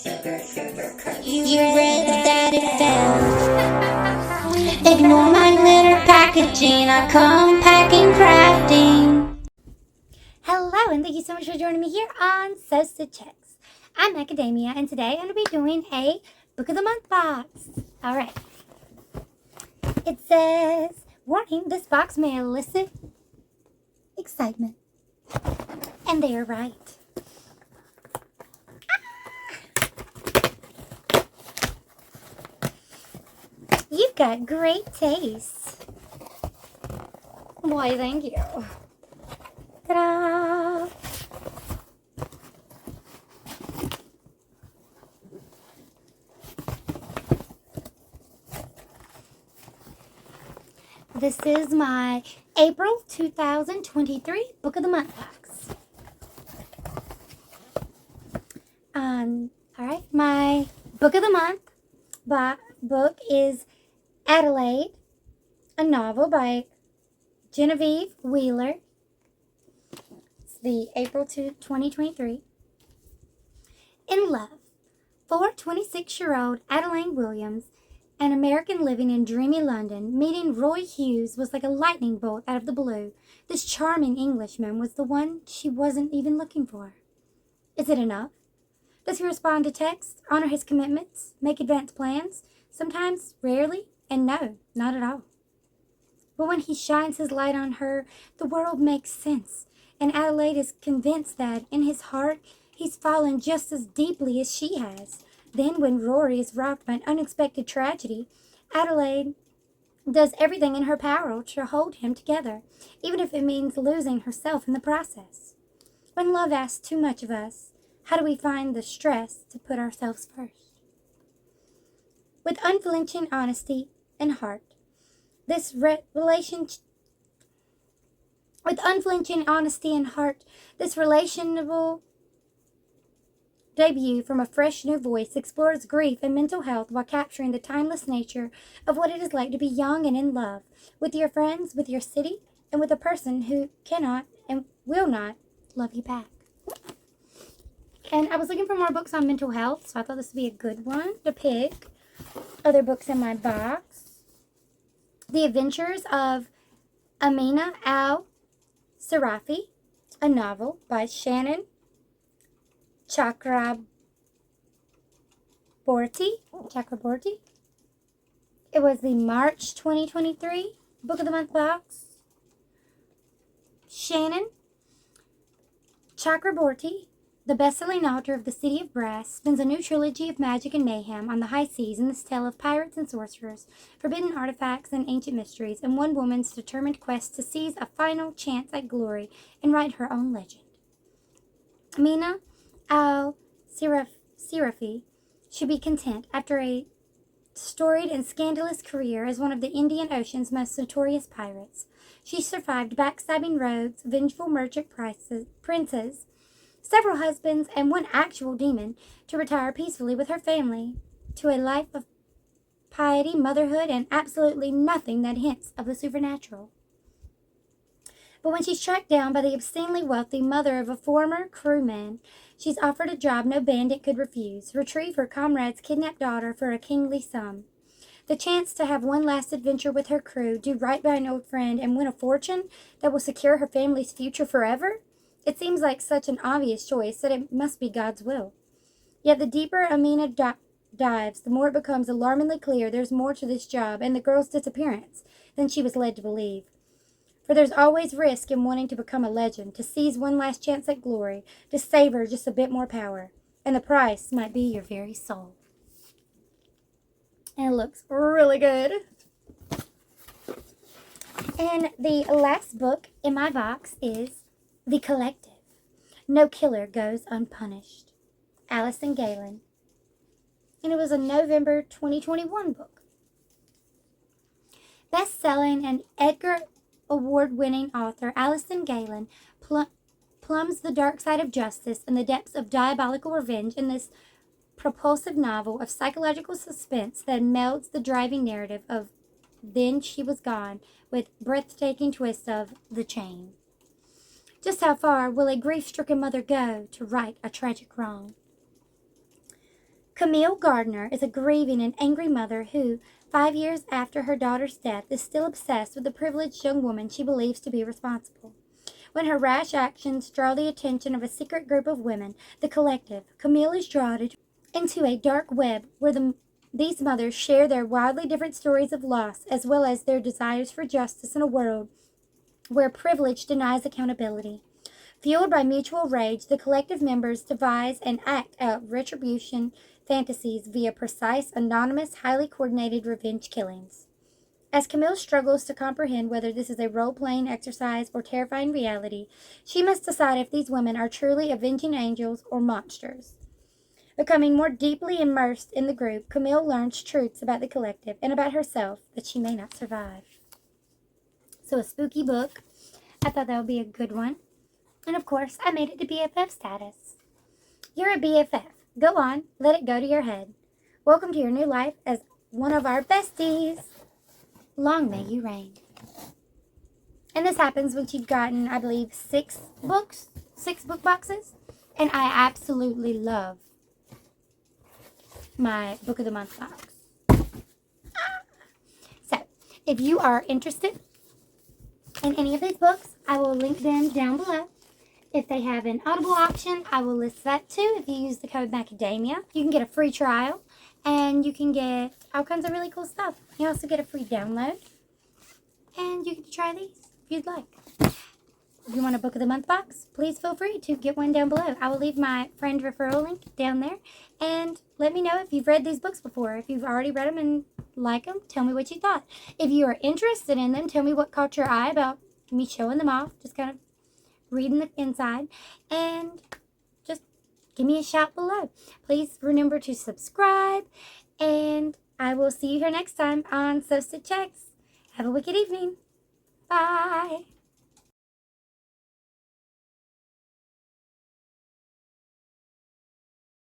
You read that it fell. Ignore my glitter packaging, I come packing crafting. Hello, and thank you so much for joining me here on SewStitchHex. I'm Academia, and today I'm going to be doing a Book of the Month box. Alright. It says, warning, this box may elicit excitement. And they are right. You've got great taste. Why, thank you. Ta-da! This is my April 2023 Book of the Month box. Alright, my Book of the Month book is Adelaide, a novel by Genevieve Wheeler. It's the April 2023. In Love, for 26-year-old Adelaide Williams, an American living in dreamy London, meeting Roy Hughes was like a lightning bolt out of the blue. This charming Englishman was the one she wasn't even looking for. Is it enough? Does he respond to texts, honor his commitments, make advanced plans? Sometimes, rarely, and no, not at all. But when he shines his light on her, the world makes sense, and Adelaide is convinced that, in his heart, he's fallen just as deeply as she has. Then, when Rory is rocked by an unexpected tragedy, Adelaide does everything in her power to hold him together, even if it means losing herself in the process. When love asks too much of us, how do we find the stress to put ourselves first? With unflinching honesty and heart, this relationable debut from a fresh new voice explores grief and mental health while capturing the timeless nature of what it is like to be young and in love with your friends, with your city, and with a person who cannot and will not love you back. And I was looking for more books on mental health, so I thought this would be a good one to pick. Other books in my box. The Adventures of Amina al-Sirafi, a novel by Shannon. Chakraborty. It was the March 2023 Book of the Month box. Shannon Chakraborty, the best-selling author of The City of Brass, spins a new trilogy of magic and mayhem on the high seas in this tale of pirates and sorcerers, forbidden artifacts and ancient mysteries, and one woman's determined quest to seize a final chance at glory and write her own legend. Amina al-Sirafi should be content after a storied and scandalous career as one of the Indian Ocean's most notorious pirates. She survived backstabbing rogues, vengeful merchant princes, several husbands, and one actual demon to retire peacefully with her family to a life of piety, motherhood, and absolutely nothing that hints of the supernatural. But when she's tracked down by the obscenely wealthy mother of a former crewman, she's offered a job no bandit could refuse: retrieve her comrade's kidnapped daughter for a kingly sum. The chance to have one last adventure with her crew, do right by an old friend, and win a fortune that will secure her family's future forever? It seems like such an obvious choice that it must be God's will. Yet the deeper Amina dives, the more it becomes alarmingly clear there's more to this job and the girl's disappearance than she was led to believe. For there's always risk in wanting to become a legend, to seize one last chance at glory, to savor just a bit more power. And the price might be your very soul. And it looks really good. And the last book in my box is The Collective. No Killer Goes Unpunished. Alison Gaylin. And it was a November 2021 book. Best-selling and Edgar Award-winning author Alison Gaylin plumbs the dark side of justice and the depths of diabolical revenge in this propulsive novel of psychological suspense that melds the driving narrative of Then She Was Gone with breathtaking twists of The Chain. Just how far will a grief-stricken mother go to right a tragic wrong? Camille Gardner is a grieving and angry mother who, 5 years after her daughter's death, is still obsessed with the privileged young woman she believes to be responsible. When her rash actions draw the attention of a secret group of women, the collective, Camille is drawn into a dark web where these mothers share their wildly different stories of loss as well as their desires for justice in a world where privilege denies accountability. Fueled by mutual rage, the collective members devise and act out retribution fantasies via precise, anonymous, highly coordinated revenge killings. As Camille struggles to comprehend whether this is a role-playing exercise or terrifying reality, she must decide if these women are truly avenging angels or monsters. Becoming more deeply immersed in the group, Camille learns truths about the collective and about herself that she may not survive. So a spooky book. I thought that would be a good one. And of course, I made it to BFF status. You're a BFF. Go on, let it go to your head. Welcome to your new life as one of our besties. Long may you reign. And this happens once you've gotten, I believe, 6 book boxes. And I absolutely love my Book of the Month box. So, if you are interested in any of these books, I will link them down below. If they have an Audible option, I will list that too. If you use the code Macadamia, you can get a free trial. And you can get all kinds of really cool stuff. You also get a free download. And you get to try these if you'd like. If you want a Book of the Month box, please feel free to get one down below. I will leave my friend referral link down there. And let me know if you've read these books before. If you've already read them and like them, tell me what you thought. If you are interested in them, tell me what caught your eye about me showing them off. Just kind of reading the inside. And give me a shout below. Please remember to subscribe, and I will see you here next time on SewStitchHex. Have a wicked evening. Bye.